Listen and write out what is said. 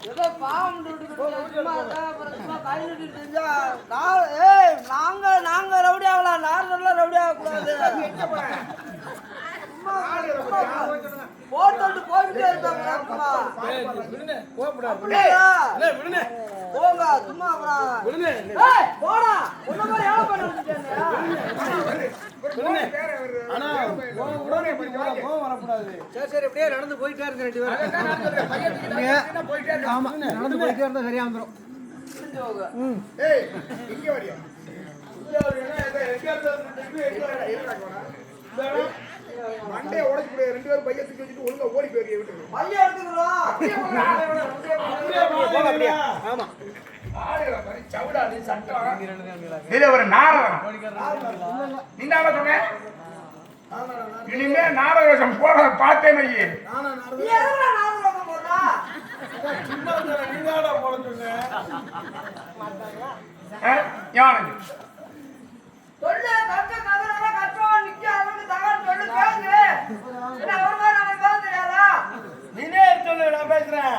ஏதோ பாவம் நாங்க ரவுடி ஆகலாம் நார்மல்லாம் ரவுடி ஆகக்கூடாது போட்டு போயிட்டே இருக்காங்க போங்க சும்மா போடா ஒண்ணு மாதிரி எவ்வளவு பண்ண சரி எப்படியே நடந்து போயிட்டே இருக்க ரெண்டு பேரும் ஆமா நடந்து போயிட்டே இருந்தா சரியா வந்துடும் மண்டைய உடைச்சு ரெண்டு பேரும் பைய தூக்கி வச்சுட்டு ஒழுங்கா ஓடி போய் விட்டு பைய எடுத்துக்கிறோம் ஆமா சவுடா நீ சட்டம் இது ஒரு நாடகம் நீங்க சொன்ன இனிமே நாடகம் போட பார்த்தேன் யானை சொல்லு கற்க கதறல கற்றவன் நிக்க அவனுக்கு தகவல் சொல்லு பேசு என்ன ஒரு மாதிரி நமக்கு பேச தெரியாதா நீனே சொல்லு நான் பேசுறேன்